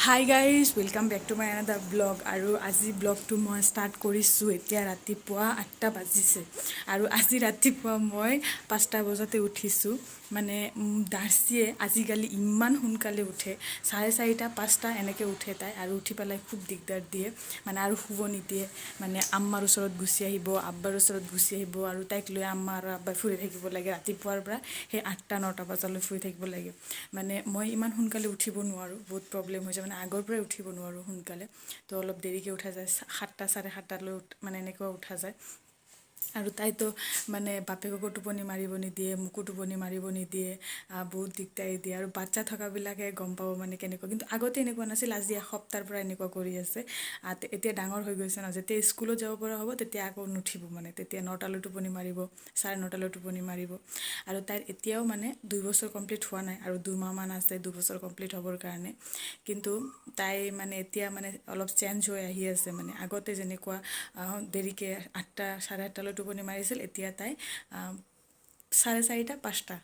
high guys welcome back to my another blog আৰু আজি ব্লগটো মই ষ্টাৰ্ট কৰিছোঁ এতিয়া ৰাতিপুৱা 8টা বাজিছে আৰু আজি ৰাতিপুৱা মই 5টা বজাতে উঠিছোঁ মানে দাৰ্চিয়ে আজিকালি ইমান সোনকালে উঠে 4:30 5টা এনেকৈ উঠে তাই আৰু উঠি পেলাই খুব দিগদাৰ দিয়ে মানে আৰু শুব নিদিয়ে মানে আম্মাৰ ওচৰত গুচি আহিব আব্বাৰ ওচৰত গুচি আহিব আৰু তাইক লৈ আম্মা আৰু আব্বাই ফুৰি থাকিব লাগে ৰাতিপুৱাৰ পৰা সেই 8টা 9টা বজালৈ ফুৰি থাকিব লাগে মানে মই ইমান সোনকালে উঠিব নোৱাৰোঁ বহুত প্ৰব্লেম হৈ যায় মানে আগৰ পৰাই উঠিব নোৱাৰোঁ সোনকালে তো অলপ দেৰিকৈ উঠা যায় 7টা 7:30লৈ মানে এনেকুৱা উঠা যায় আৰু তাইতো মানে বাপেককো টোপনি মাৰিব নিদিয়ে মোকো টোপনি মাৰিব নিদিয়ে বহুত দিগদাৰি দিয়ে আৰু বাচ্চা থকাবিলাকে গম পাব মানে কেনেকুৱা কিন্তু আগতে এনেকুৱা নাছিল আজি এসপ্তাহৰ পৰা এনেকুৱা কৰি আছে এতিয়া ডাঙৰ হৈ গৈছে ন যেতিয়া স্কুলত যাব পৰা হ'ব তেতিয়া আকৌ নুঠিব মানে তেতিয়া 9টালৈ টোপনি মাৰিব 9:30লৈ টোপনি মাৰিব আৰু তাইৰ এতিয়াও মানে 2 বছৰ কমপ্লিট হোৱা নাই আৰু 2 মাহমান আছে 2 বছৰ কমপ্লিট হ'বৰ কাৰণে কিন্তু তাই মানে এতিয়া মানে অলপ চেঞ্জ হৈ আহি আছে মানে আগতে যেনেকুৱা দেৰিকৈ 8টা 8:30লৈ টোপনি মাৰিছিল এতিয়া তাই 4:30 5টা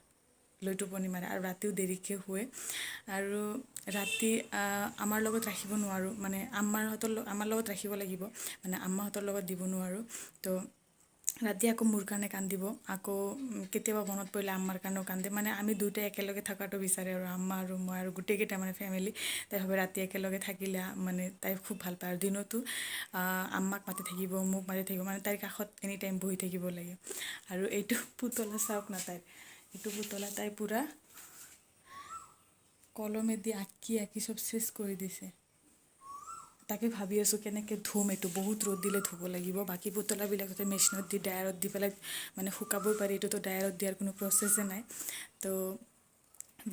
লৈ টোপনি মাৰে আৰু ৰাতিও দেৰিকৈ শুৱে আৰু ৰাতি আমাৰ লগত ৰাখিব নোৱাৰোঁ মানে আমাৰ লগত ৰাখিব লাগিব মানে আম্মাহঁতৰ লগত দিব নোৱাৰোঁ তো ৰাতি আকৌ মোৰ কাৰণে কান্দিব আকৌ কেতিয়াবা মনত পৰিলে আম্মাৰ কাৰণেও কান্দে মানে আমি দুয়োটাই একেলগে থকাটো বিচাৰে আৰু আম্মা আৰু মই আৰু গোটেইকেইটা মানে ফেমিলি তাই ভাবে ৰাতি একেলগে থাকিলে মানে তাই খুব ভাল পায় আৰু দিনতো আম্মাক মাতি থাকিব মোক মাতি থাকিব মানে তাইৰ কাষত এনি টাইম বহি থাকিব লাগে আৰু এইটো পুতলা চাওক না তাইৰ এইটো পুতলা তাই পূৰা কলমেদি আঁকি আঁকি চব চেচ কৰি দিছে তাকে ভাবি আছোঁ কেনেকৈ ধুম এইটো বহুত ৰ'দ দিলে ধুব লাগিব বাকী পুতলাবিলাক যাতে মেচিনত দি ড্ৰায়াৰত দি পেলাই মানে শুকাবই পাৰি এইটোতো ড্ৰায়াৰত দিয়াৰ কোনো প্ৰচেছে নাই তো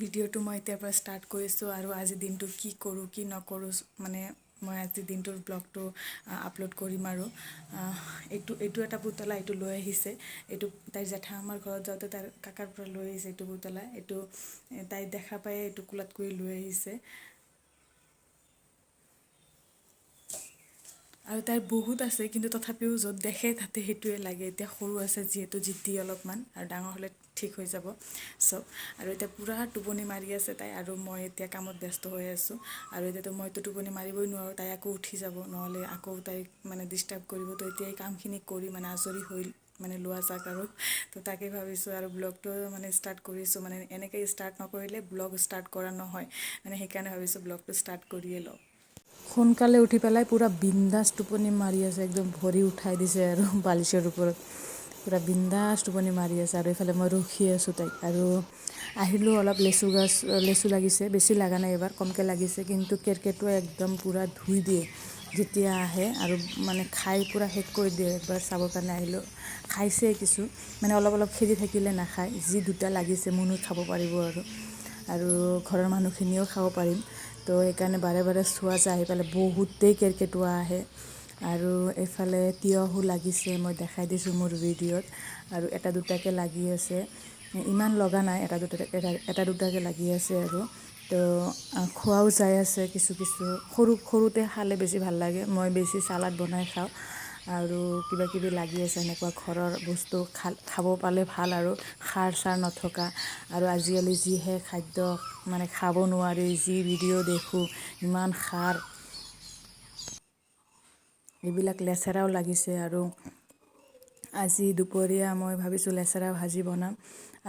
ভিডিঅ'টো মই এতিয়াৰ পৰা ষ্টাৰ্ট কৰিছোঁ আৰু আজিৰ দিনটো কি কৰোঁ কি নকৰোঁ মানে মই আজিৰ দিনটোৰ ব্লগটো আপলোড কৰিম আৰু এইটো এটা পুতলা এইটো লৈ আহিছে এইটো তাইৰ জেঠা আমাৰ ঘৰত যাওঁতে তাইৰ কাকাৰ পৰা লৈ আহিছে এইটো পুতলা এইটো তাই দেখা পাই এইটো কোলাত কৰি লৈ আহিছে আৰু তাইৰ বহুত আছে কিন্তু তথাপিও য'ত দেখে তাতে সেইটোৱে লাগে এতিয়া সৰু আছে যিহেতু জিদ্দি অলপমান আৰু ডাঙৰ হ'লে ঠিক হৈ যাব চব আৰু এতিয়া পূৰা টোপনি মাৰি আছে তাই আৰু মই এতিয়া কামত ব্যস্ত হৈ আছোঁ আৰু এতিয়াতো মইতো টোপনি মাৰিবই নোৱাৰোঁ তাই আকৌ উঠি যাব নহ'লে আকৌ তাইক মানে ডিষ্টাৰ্ব কৰিব তো এতিয়া এই কামখিনি কৰি মানে আজৰি হৈ মানে লোৱা যাক আৰু তো তাকে ভাবিছোঁ আৰু ব্লগটো মানে ষ্টাৰ্ট কৰিছোঁ মানে এনেকৈ ষ্টাৰ্ট নকৰিলে ব্লগ ষ্টাৰ্ট কৰা নহয় মানে সেইকাৰণে ভাবিছোঁ ব্লগটো ষ্টাৰ্ট কৰিয়ে লওঁ সোনকালে উঠি পেলাই পূৰা বিন্দাছ টোপনি মাৰি আছে একদম ভৰি উঠাই দিছে আৰু বালিচৰ ওপৰত পূৰা বিন্দাছ টোপনি মাৰি আছে আৰু এইফালে মই ৰখি আছোঁ তাইক আৰু আহিলোঁ অলপ লেচু লাগিছে বেছি লগা নাই এইবাৰ কমকৈ লাগিছে কিন্তু কেৰ্কেটুৱাই একদম পূৰা ধুই দিয়ে যেতিয়া আহে আৰু মানে খাই পূৰা শেষ কৰি দিয়ে একবাৰ চাবৰ কাৰণে আহিলোঁ খাইছে কিছু মানে অলপ অলপ খেদি থাকিলে নাখায় যি দুটা লাগিছে মনো খাব পাৰিব আৰু ঘৰৰ মানুহখিনিও খাব পাৰিম তো সেইকাৰণে বাৰে বাৰে চোৱা যায় আহি পেলাই বহুতেই কেৰ্কেটুৱা আহে আৰু এইফালে তিয়ঁহো লাগিছে মই দেখাই দিছোঁ মোৰ ভিডিঅ'ত আৰু এটা দুটাকৈ লাগি আছে ইমান লগা নাই এটা দুটাকৈ লাগি আছে আৰু তো খোৱাও যাই আছে কিছু সৰুতে খালে বেছি ভাল লাগে মই বেছি চালাড বনাই খাওঁ আৰু কিবা কিবি লাগি আছে এনেকুৱা ঘৰৰ বস্তু খাব পালে ভাল আৰু সাৰ চাৰ নথকা আৰু আজিকালি যিহে খাদ্য মানে খাব নোৱাৰি যি ভিডিঅ' দেখোঁ ইমান সাৰ এইবিলাক লেচেৰাও লাগিছে আৰু আজি দুপৰীয়া মই ভাবিছোঁ লেচেৰা ভাজি বনাম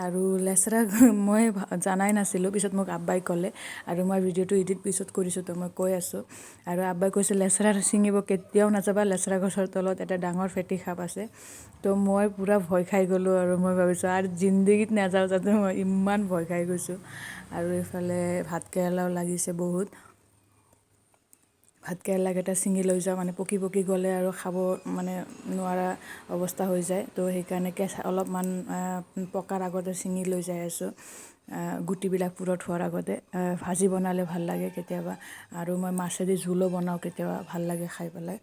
আৰু লেচেৰা মই জানাই নাছিলোঁ পিছত মোক আব্বাই ক'লে আৰু মই ভিডিঅ'টো এডিট পিছত কৰিছোঁ তো মই কৈ আছোঁ আৰু আব্বাই কৈছে লেচেৰা ছিঙিব কেতিয়াও নাযাবা লেচেৰা গছৰ তলত এটা ডাঙৰ ফেটি সাপ আছে তো মই পূৰা ভয় খাই গ'লোঁ আৰু মই ভাবিছোঁ আৰু জিন্দগীত নাযাওঁ যাতে মই ইমান ভয় খাই গৈছোঁ আৰু এইফালে ভাতকেৰেলাও লাগিছে বহুত ভাতকেৰেলাকেইটা ছিঙি লৈ যাওঁ মানে পকি গ'লে আৰু খাব মানে নোৱাৰা অৱস্থা হৈ যায় তো সেইকাৰণে অলপমান পকাৰ আগতে ছিঙি লৈ যাই আছোঁ গুটিবিলাক পুৰত হোৱাৰ আগতে ভাজি বনালে ভাল লাগে কেতিয়াবা আৰু মই মাছেদি জোলো বনাওঁ কেতিয়াবা ভাল লাগে খাই পেলাই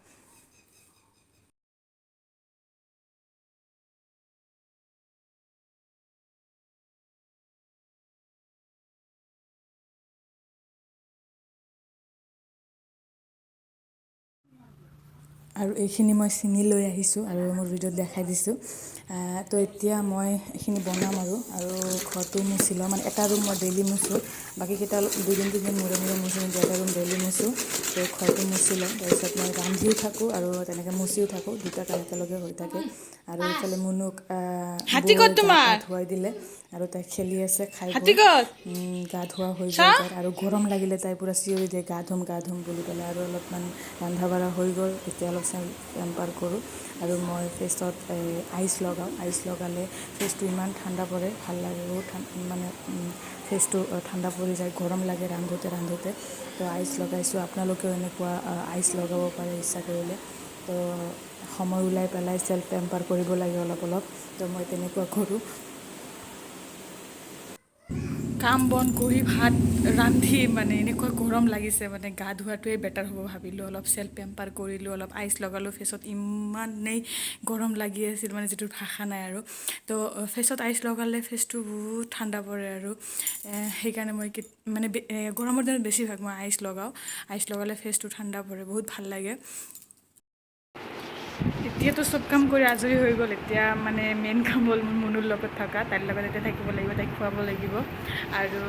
আৰু এইখিনি মই ছিঙি লৈ আহিছোঁ আৰু মোৰ ভিডিঅ'ত দেখাই দিছোঁ তো এতিয়া মই এইখিনি বনাম আৰু ঘৰটো মুচি লওঁ মানে এটা ৰুম মই ডেইলি মুচোঁ বাকীকেইটা 2 দিন 3 দিন মূৰে মুচোঁ কিন্তু এটা ৰুম ডেইলি আনিছোঁ তো ঘৰটো মুচি লওঁ তাৰপিছত মই ৰান্ধিও থাকোঁ আৰু তেনেকৈ মুচিও থাকোঁ দুটা কাম একেলগে হৈ থাকে আৰু এইফালে মুনুক ধুৱাই দিলে আৰু তাই খেলি আছে খাই গা ধোৱা হৈ যায় তাই আৰু গৰম লাগিলে তাই পূৰা চিঞৰি দিয়ে গা ধুম বুলি পেলাই আৰু অলপমান ৰন্ধা বঢ়া হৈ গ'ল এতিয়া অলপ পেম্পাৰ কৰোঁ আৰু মই ফেচত আইচ লগালে ফেচটো ইমান ঠাণ্ডা পৰে ভাল লাগে বহুত মানে ফেচটো ঠাণ্ডা পৰি যায় গৰম লাগে ৰান্ধোতে তো আইচ লগাইছোঁ আপোনালোকেও এনেকুৱা আইচ লগাব পাৰে ইচ্ছা কৰিলে তো সময় ওলাই পেলাই চেল্ফ পেম্পাৰ কৰিব লাগে অলপ তো মই তেনেকুৱা কৰোঁ কাম বন কৰি ভাত ৰান্ধি মানে এনেকুৱা গৰম লাগিছে মানে গা ধোৱাটোৱে বেটাৰ হ'ব ভাবিলোঁ অলপ চেল্ফ পেম্পাৰ কৰিলোঁ অলপ আইচ লগালোঁ ফেচত ইমানেই গৰম লাগি আছিল মানে যিটো ভাষা নাই আৰু তো ফেচত আইচ লগালে ফেচটো বহুত ঠাণ্ডা পৰে আৰু সেইকাৰণে মই মানে গৰমৰ দিনত বেছিভাগ মই আইচ লগালে ফেচটো ঠাণ্ডা পৰে বহুত ভাল লাগে এতিয়াতো চব কাম কৰি আজৰি হৈ গ'ল এতিয়া মানে মেইন কাম হ'ল মোৰ মুনুৰ লগত থকা তাইৰ লগত এতিয়া থাকিব লাগিব তাইক খুৱাব লাগিব আৰু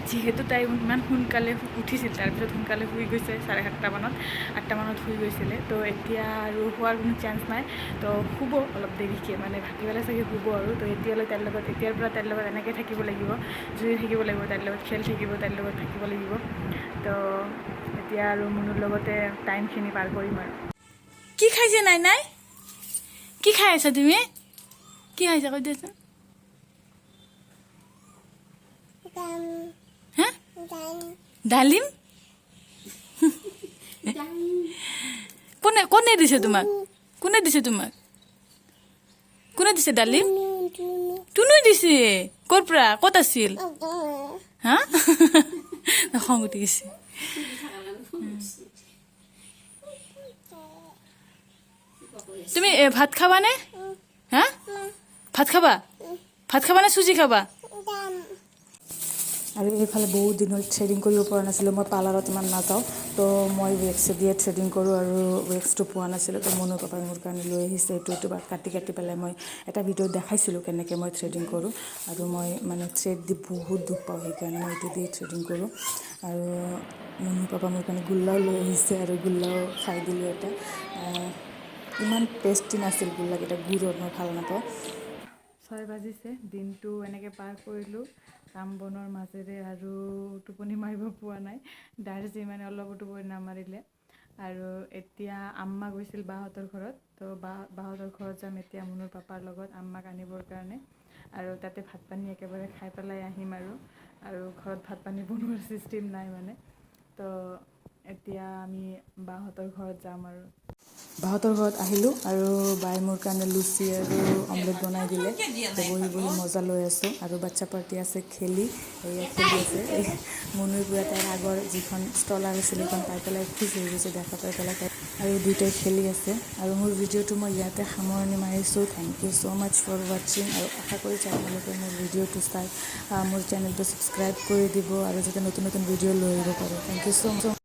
যিহেতু তাই ইমান সোনকালে উঠিছিল তাৰপিছত সোনকালে শুই গৈছে 8:30 শুই গৈছিলে তো এতিয়া আৰু শোৱাৰ কোনো চান্স নাই তো শুব অলপ দেৰিকৈ মানে ভাটিবেলা চাগে শুব আৰু তো এতিয়ালৈ এতিয়াৰ পৰা তাইৰ লগত এনেকৈ থাকিব লাগিব জুই থাকিব লাগিব তাইৰ লগত খেল থাকিব তাইৰ লগত থাকিব লাগিব তো এতিয়া আৰু মুনুৰ লগতে টাইমখিনি পাৰ কৰিম আৰু কি খাইছে নাই কি খাই আছা তুমি কি খাইছা কৈ দিয়াচোন হা ডালিম কোনে দিছে তোমাক কোনে দিছে ডালিম তুনুই দিছে ক'ৰ পৰা ক'ত আছিল হা খং উঠি গৈছে তুমি ভাত খাবানে হা ভাত খাবানে চুজি খাবা আৰু এইফালে বহুত দিন হ'ল থ্ৰেডিং কৰিব পৰা নাছিলোঁ মই পাৰ্লাৰত ইমান নাযাওঁ তো মই ৱেক্স দিয়ে থ্ৰেডিং কৰোঁ আৰু ৱেক্সটো পোৱা নাছিলোঁ তো মুনুৰ পাপাই মোৰ কাৰণে লৈ আহিছে এইটো কাটি পেলাই মই এটা ভিডিঅ'ত দেখাইছিলোঁ কেনেকৈ মই থ্ৰেডিং কৰোঁ আৰু মই মানে থ্ৰেড দি বহুত দুখ পাওঁ সেইকাৰণে মই এইটো দি থ্ৰেডিং কৰোঁ আৰু মুনুৰ পাপা মোৰ কাৰণে গোল্লাও লৈ আহিছে আৰু গোল্লাও খাই দিলোঁ এটা ইমান টেষ্টি নাছিল গোল্লাকেইটা গুড়ৰ মই ভাল নাপাওঁ 6 বাজিছে দিনটো এনেকৈ পাৰ কৰিলোঁ কাম বনৰ মাজেৰে আৰু টোপনি মাৰিব পোৱা নাই দাৰ্জি মানে অলপ টোপনি নামাৰিলে আৰু এতিয়া আম্মা গৈছিল বাহঁতৰ ঘৰত তো বাহঁতৰ ঘৰত যাম এতিয়া মুনুৰ পাপাৰ লগত আম্মাক আনিবৰ কাৰণে আৰু তাতে ভাত পানী একেবাৰে খাই পেলাই আহিম আৰু ঘৰত ভাত পানী বনোৱাৰ চিষ্টেম নাই মানে তো এতিয়া আমি বাহঁতৰ ঘৰত যাম আৰু বাহঁতৰ ঘৰত আহিলোঁ আৰু বাই মোৰ কাৰণে লুচি আৰু অমলেট বনাই দিলে বহি মজা লৈ আছোঁ আৰু বাচ্ছা পাৰ্টি আছে খেলি আছে মুনুৰ পৰা তাইৰ আগৰ যিখন ষ্টলাৰ আছিল সেইখন পাই পেলাই খুশ হৈ গৈছে দেখা পাই পেলাই তাই আৰু দুয়োটাই খেলি আছে আৰু মোৰ ভিডিঅ'টো মই ইয়াতে সামৰণি মাৰিছোঁ thank you so' much for ৱাচিং আৰু আশা কৰিছোঁ আপোনালোকে মোৰ ভিডিঅ'টো চাই মোৰ চেনেলটো ছাবস্ক্ৰাইব কৰি দিব আৰু যাতে নতুন ভিডিঅ' লৈ আহিব পাৰোঁ থেংক ইউ ছ' মাছ